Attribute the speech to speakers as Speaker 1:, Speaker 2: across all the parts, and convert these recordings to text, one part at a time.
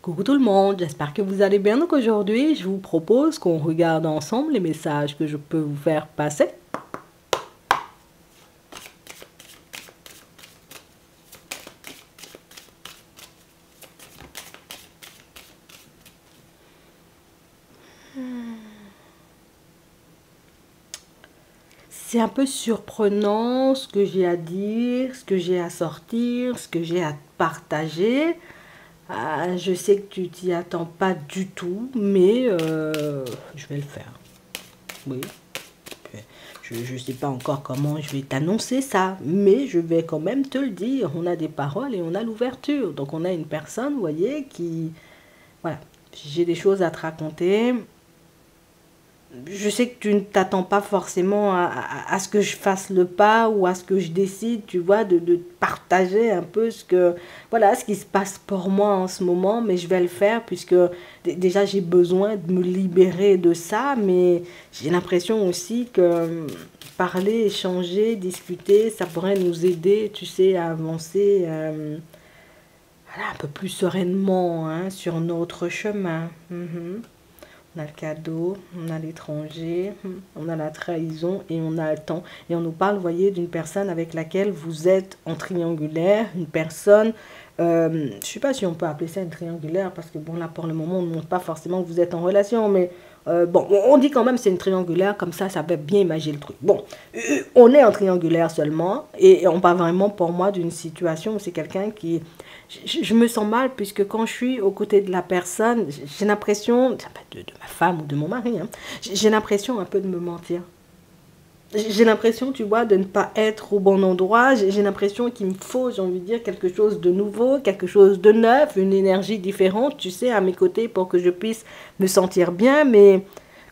Speaker 1: Coucou tout le monde, j'espère que vous allez bien. Donc aujourd'hui, je vous propose qu'on regarde ensemble les messages que je peux vous faire passer. C'est un peu surprenant ce que j'ai à dire, ce que j'ai à sortir, ce que j'ai à partager. Je sais que tu t'y attends pas du tout, mais je vais le faire. Oui. Je ne sais pas encore comment je vais t'annoncer ça, mais je vais quand même te le dire. On a des paroles et on a l'ouverture. Donc on a une personne, vous voyez, qui... Voilà, j'ai des choses à te raconter. Je sais que tu ne t'attends pas forcément à ce que je fasse le pas ou à ce que je décide, tu vois, de partager un peu voilà, ce qui se passe pour moi en ce moment, mais je vais le faire puisque déjà j'ai besoin de me libérer de ça, mais j'ai l'impression aussi que parler, échanger, discuter, ça pourrait nous aider, tu sais, à avancer voilà, un peu plus sereinement hein, sur notre chemin. On a le cadeau, on a l'étranger, on a la trahison et on a le temps. Et on nous parle, vous voyez, d'une personne avec laquelle vous êtes en triangulaire, une personne, je ne sais pas si on peut appeler ça une triangulaire, parce que bon, là, pour le moment, on ne montre pas forcément que vous êtes en relation, mais bon, on dit quand même c'est une triangulaire, comme ça va bien imaginer le truc. Bon, on est en triangulaire seulement, et on parle vraiment pour moi d'une situation où c'est quelqu'un qui je me sens mal puisque quand je suis aux côtés de la personne, j'ai l'impression, de ma femme ou de mon mari, hein, j'ai l'impression un peu de me mentir. J'ai l'impression, tu vois, de ne pas être au bon endroit. J'ai l'impression qu'il me faut, j'ai envie de dire, quelque chose de nouveau, quelque chose de neuf, une énergie différente, tu sais, à mes côtés pour que je puisse me sentir bien. Mais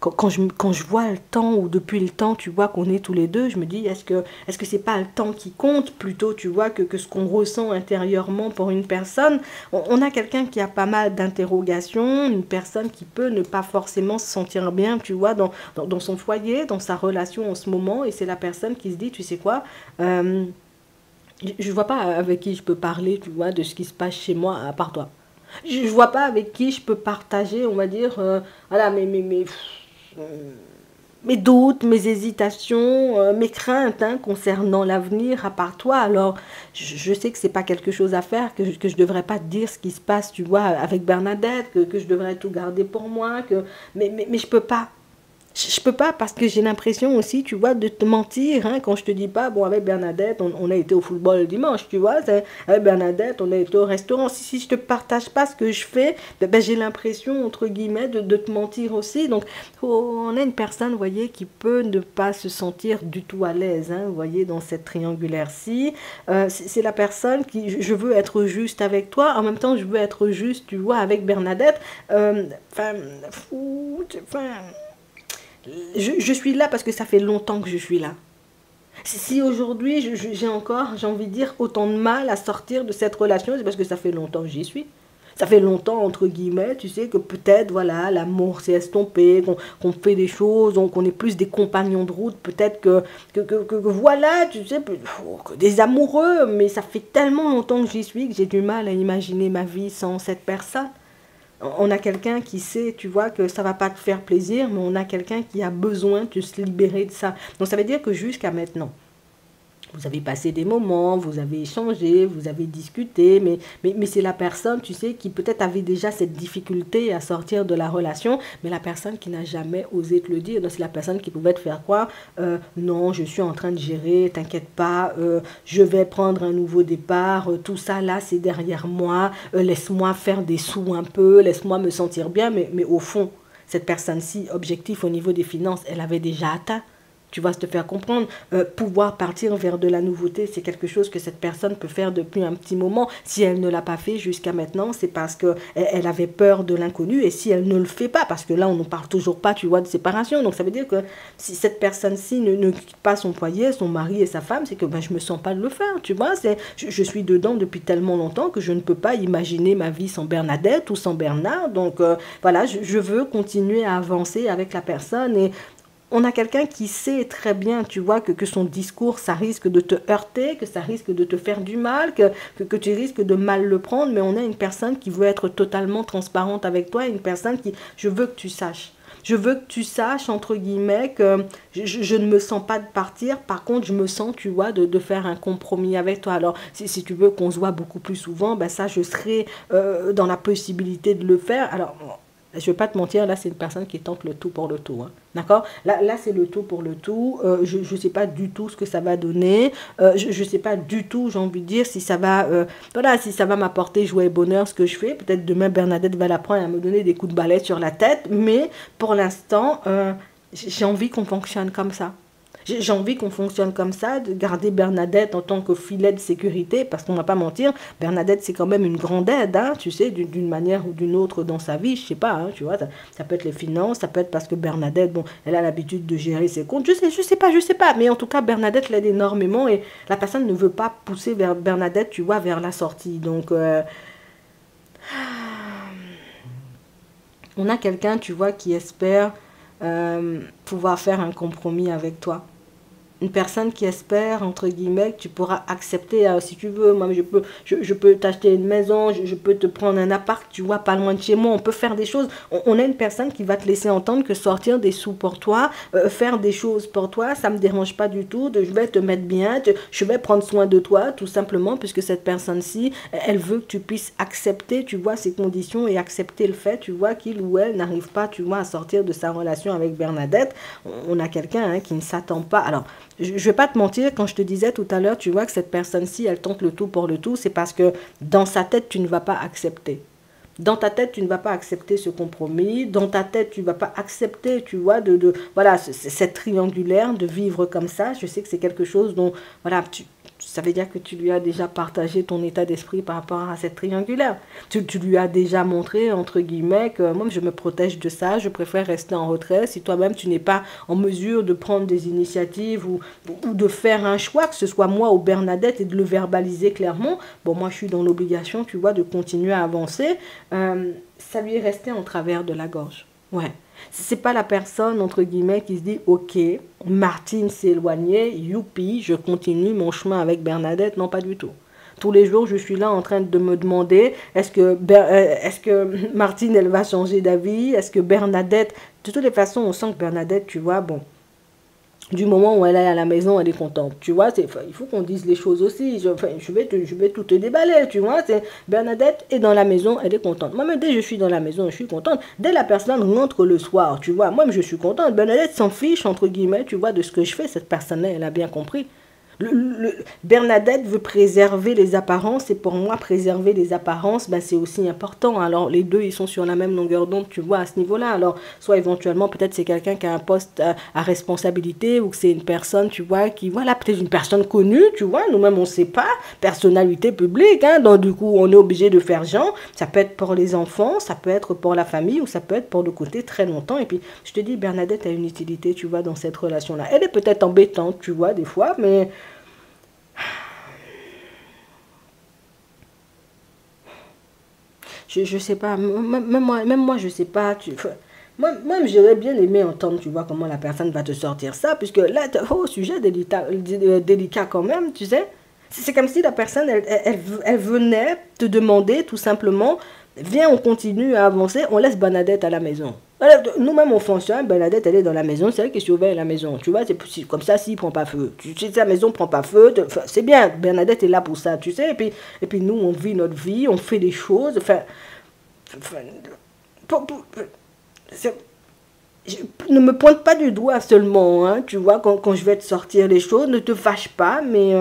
Speaker 1: quand je vois le temps, ou depuis le temps, tu vois, qu'on est tous les deux, je me dis, est-ce que c'est pas le temps qui compte plutôt, tu vois, que ce qu'on ressent intérieurement pour une personne. On a quelqu'un qui a pas mal d'interrogations, une personne qui peut ne pas forcément se sentir bien, tu vois, dans son foyer, dans sa relation en ce moment, et c'est la personne qui se dit, tu sais quoi, je vois pas avec qui je peux parler, tu vois, de ce qui se passe chez moi, à part toi. Je vois pas avec qui je peux partager, on va dire, voilà, mes doutes, mes hésitations, mes craintes hein, concernant l'avenir à part toi. Alors, je sais que c'est pas quelque chose à faire, que je devrais pas te dire ce qui se passe, tu vois, avec Bernadette, que je devrais tout garder pour moi, mais je peux pas. Je peux pas parce que j'ai l'impression aussi, tu vois, de te mentir hein, quand je te dis pas, bon, avec Bernadette, on a été au football dimanche, tu vois, avec Bernadette, on a été au restaurant. Si je te partage pas ce que je fais, j'ai l'impression, entre guillemets, de te mentir aussi. Donc, on a une personne, vous voyez, qui peut ne pas se sentir du tout à l'aise, hein, vous voyez, dans cette triangulaire-ci. C'est la personne qui, je veux être juste avec toi, en même temps, je veux être juste, tu vois, avec Bernadette. Enfin, je suis là parce que ça fait longtemps que je suis là. Si aujourd'hui j'ai encore, j'ai envie de dire, autant de mal à sortir de cette relation, c'est parce que ça fait longtemps que j'y suis. Ça fait longtemps, entre guillemets, tu sais, que peut-être, voilà, l'amour s'est estompé, qu'on fait des choses, qu'on est plus des compagnons de route, peut-être voilà, tu sais, que des amoureux, mais ça fait tellement longtemps que j'y suis que j'ai du mal à imaginer ma vie sans cette personne. On a quelqu'un qui sait, tu vois, que ça va pas te faire plaisir, mais on a quelqu'un qui a besoin de se libérer de ça. Donc ça veut dire que jusqu'à maintenant, vous avez passé des moments, vous avez échangé, vous avez discuté, mais c'est la personne, tu sais, qui peut-être avait déjà cette difficulté à sortir de la relation, mais la personne qui n'a jamais osé te le dire. Donc c'est la personne qui pouvait te faire croire, non, je suis en train de gérer, t'inquiète pas, je vais prendre un nouveau départ, tout ça là, c'est derrière moi, laisse-moi faire des sous un peu, laisse-moi me sentir bien, mais au fond, cette personne-ci, objectif au niveau des finances, elle avait déjà atteint. Tu vas te faire comprendre, pouvoir partir vers de la nouveauté, c'est quelque chose que cette personne peut faire depuis un petit moment. Si elle ne l'a pas fait jusqu'à maintenant, c'est parce qu'elle elle avait peur de l'inconnu. Et si elle ne le fait pas, parce que là, on ne parle toujours pas, tu vois, de séparation. Donc, ça veut dire que si cette personne-ci ne quitte pas son foyer, son mari et sa femme, c'est que je ne me sens pas de le faire, tu vois. Je suis dedans depuis tellement longtemps que je ne peux pas imaginer ma vie sans Bernadette ou sans Bernard. Donc, voilà, je veux continuer à avancer avec la personne et On a quelqu'un qui sait très bien, tu vois, que son discours, ça risque de te heurter, que ça risque de te faire du mal, que tu risques de mal le prendre, mais on a une personne qui veut être totalement transparente avec toi, une personne qui, je veux que tu saches. Je veux que tu saches, entre guillemets, que je ne me sens pas de partir. Par contre, je me sens, tu vois, de faire un compromis avec toi. Alors, si tu veux qu'on se voit beaucoup plus souvent, ben ça, je serai dans la possibilité de le faire. Alors, bon, je ne vais pas te mentir, là, c'est une personne qui tente le tout pour le tout. Hein. D'accord. Là c'est le tout pour le tout. Je ne sais pas du tout ce que ça va donner. Je ne sais pas du tout, j'ai envie de dire, si ça va, voilà, si ça va m'apporter joie et bonheur ce que je fais. Peut-être demain, Bernadette va l'apprendre à me donner des coups de balai sur la tête. Mais pour l'instant, j'ai envie qu'on fonctionne comme ça. J'ai envie qu'on fonctionne comme ça, de garder Bernadette en tant que filet de sécurité, parce qu'on ne va pas mentir, Bernadette c'est quand même une grande aide, hein, tu sais, d'une manière ou d'une autre dans sa vie, je sais pas, hein, tu vois, ça peut être les finances, ça peut être parce que Bernadette, bon, elle a l'habitude de gérer ses comptes, je sais pas, mais en tout cas Bernadette l'aide énormément et la personne ne veut pas pousser vers Bernadette, tu vois, vers la sortie, donc on a quelqu'un, tu vois, qui espère pouvoir faire un compromis avec toi. Une personne qui espère, entre guillemets, que tu pourras accepter, si tu veux, moi je peux t'acheter une maison, je peux te prendre un appart, tu vois, pas loin de chez moi, on peut faire des choses. On a une personne qui va te laisser entendre que sortir des sous pour toi, faire des choses pour toi, ça me dérange pas du tout, je vais te mettre bien, je vais prendre soin de toi, tout simplement, puisque cette personne-ci, elle veut que tu puisses accepter, tu vois, ses conditions et accepter le fait, tu vois, qu'il ou elle n'arrive pas, tu vois, à sortir de sa relation avec Bernadette. On a quelqu'un hein, qui ne s'attend pas. Alors, je ne vais pas te mentir, quand je te disais tout à l'heure, tu vois que cette personne-ci, elle tente le tout pour le tout, c'est parce que dans sa tête, tu ne vas pas accepter. Dans ta tête, tu ne vas pas accepter ce compromis. Dans ta tête, tu ne vas pas accepter, tu vois, voilà, cette triangulaire, de vivre comme ça. Je sais que c'est quelque chose dont, voilà, ça veut dire que tu lui as déjà partagé ton état d'esprit par rapport à cette triangulaire. Tu lui as déjà montré, entre guillemets, que moi, je me protège de ça, je préfère rester en retrait. Si toi-même, tu n'es pas en mesure de prendre des initiatives ou de faire un choix, que ce soit moi ou Bernadette, et de le verbaliser clairement, bon, moi, je suis dans l'obligation, tu vois, de continuer à avancer. Ça lui est resté en travers de la gorge. Ouais. C'est pas la personne, entre guillemets, qui se dit « Ok, Martine s'est éloignée, youpi, je continue mon chemin avec Bernadette. » Non, pas du tout. Tous les jours, je suis là en train de me demander est-ce que Martine, elle va changer d'avis? Est-ce que Bernadette... De toutes les façons, on sent que Bernadette, tu vois, bon... Du moment où elle est à la maison, elle est contente. Tu vois, il faut qu'on dise les choses aussi. Je vais tout te déballer, tu vois. Bernadette est dans la maison, elle est contente. Moi-même, dès que je suis dans la maison, je suis contente. Dès la personne rentre le soir, tu vois, moi, je suis contente. Bernadette s'en fiche, entre guillemets, tu vois, de ce que je fais. Cette personne-là, elle a bien compris. Bernadette veut préserver les apparences et pour moi préserver les apparences ben, c'est aussi important. Alors les deux ils sont sur la même longueur d'onde tu vois à ce niveau là. Alors soit éventuellement peut-être c'est quelqu'un qui a un poste à responsabilité ou que c'est une personne tu vois qui voilà peut-être une personne connue tu vois nous-mêmes on sait pas personnalité publique hein, donc du coup on est obligé de faire genre ça peut être pour les enfants ça peut être pour la famille ou ça peut être pour le côté très longtemps et puis je te dis Bernadette a une utilité tu vois dans cette relation là elle est peut-être embêtante tu vois des fois mais je sais pas, même moi, je sais pas. Moi, j'aurais bien aimé entendre, tu vois, comment la personne va te sortir ça, puisque là, oh, sujet délicat quand même, tu sais. C'est comme si la personne, elle venait te demander tout simplement, viens, on continue à avancer, on laisse Bernadette à la maison. Nous-mêmes, on fonctionne, Bernadette, elle est dans la maison, c'est elle qui surveille la maison. Tu vois, c'est comme ça, s'il ne prend pas feu. Si sa maison ne prend pas feu, c'est bien, Bernadette est là pour ça, tu sais. Et puis nous, on vit notre vie, on fait des choses. Enfin, je, ne me pointe pas du doigt seulement, hein, tu vois, quand je vais te sortir les choses, ne te fâche pas, mais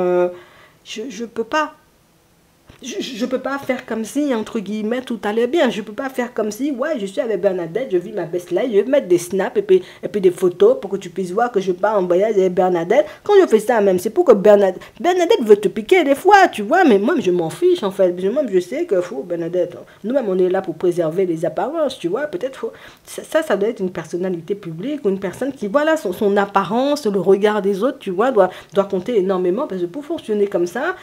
Speaker 1: je peux pas. Je peux pas faire comme si, entre guillemets, tout allait bien. Je peux pas faire comme si, ouais, je suis avec Bernadette, je vis ma best life, je vais mettre des snaps et puis des photos pour que tu puisses voir que je pars en voyage avec Bernadette. Quand je fais ça même, c'est pour que Bernadette veut te piquer des fois, tu vois, mais moi, je m'en fiche, en fait. Moi, je sais que, faut, Bernadette, nous-mêmes, on est là pour préserver les apparences, tu vois. Peut-être, ça doit être une personnalité publique ou une personne qui, voilà, son apparence, le regard des autres, tu vois, doit compter énormément parce que pour fonctionner comme ça,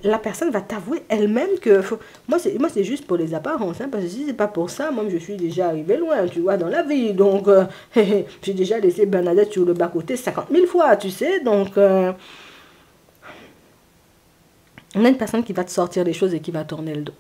Speaker 1: la personne va t'avouer, elle-même que... Moi, c'est juste pour les apparences, hein, parce que si c'est pas pour ça, moi, je suis déjà arrivé loin, tu vois, dans la vie. Donc, j'ai déjà laissé Bernadette sur le bas-côté 50 000 fois, tu sais. Donc, on a une personne qui va te sortir les choses et qui va tourner le dos.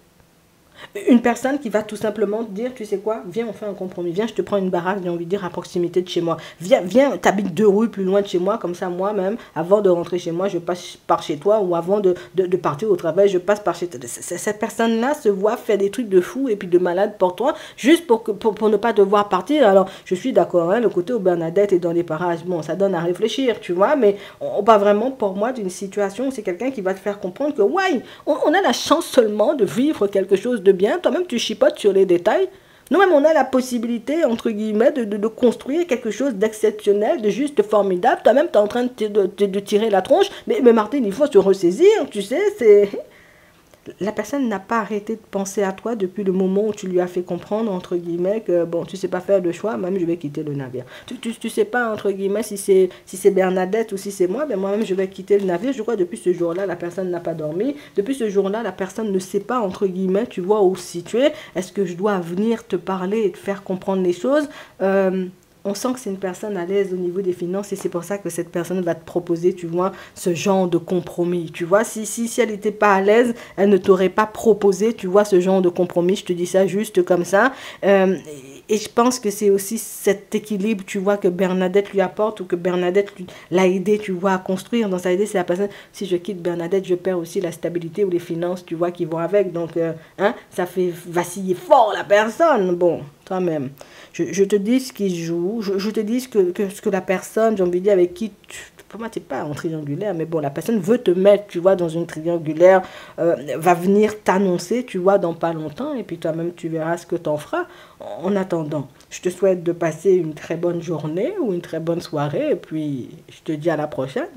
Speaker 1: Une personne qui va tout simplement te dire, tu sais quoi, viens, on fait un compromis. Viens, je te prends une baraque, j'ai envie de dire, à proximité de chez moi. Viens, t'habites 2 rues plus loin de chez moi, comme ça, moi-même, avant de rentrer chez moi, je passe par chez toi, ou avant de partir au travail, je passe par chez toi. Cette personne-là se voit faire des trucs de fou et puis de malade pour toi, juste pour ne pas devoir partir. Alors, je suis d'accord, hein, le côté où Bernadette est dans les parages, bon, ça donne à réfléchir, tu vois, mais on parle vraiment pour moi d'une situation où c'est quelqu'un qui va te faire comprendre que, ouais, on a la chance seulement de vivre quelque chose de bien, toi-même tu chipotes sur les détails. Nous-mêmes, on a la possibilité, entre guillemets, de construire quelque chose d'exceptionnel, de juste formidable. Toi-même, tu es en train de tirer la tronche. Mais Martine, il faut se ressaisir, tu sais, c'est... La personne n'a pas arrêté de penser à toi depuis le moment où tu lui as fait comprendre, entre guillemets, que bon, tu sais pas faire de choix, même je vais quitter le navire. Tu sais pas, entre guillemets, si c'est Bernadette ou si c'est moi, ben moi-même je vais quitter le navire. Je crois que depuis ce jour-là, la personne n'a pas dormi. Depuis ce jour-là, la personne ne sait pas, entre guillemets, tu vois, où se situer. Est-ce que je dois venir te parler et te faire comprendre les choses on sent que c'est une personne à l'aise au niveau des finances et c'est pour ça que cette personne va te proposer, tu vois, ce genre de compromis. Tu vois, si elle n'était pas à l'aise, elle ne t'aurait pas proposé, tu vois, ce genre de compromis. Je te dis ça juste comme ça. Et je pense que c'est aussi cet équilibre, tu vois, que Bernadette lui apporte ou que Bernadette l'a aidé, tu vois, à construire. Dans sa idée, c'est la personne, si je quitte Bernadette, je perds aussi la stabilité ou les finances, tu vois, qui vont avec. Donc, ça fait vaciller fort la personne. Bon, toi-même. Je te dis ce qui se joue, je te dis ce que la personne, j'ai envie de dire, avec qui pour moi, tu n'es pas en triangulaire, mais bon, la personne veut te mettre, tu vois, dans une triangulaire, va venir t'annoncer, tu vois, dans pas longtemps, et puis toi-même, tu verras ce que tu en feras. En attendant, je te souhaite de passer une très bonne journée ou une très bonne soirée, et puis je te dis à la prochaine.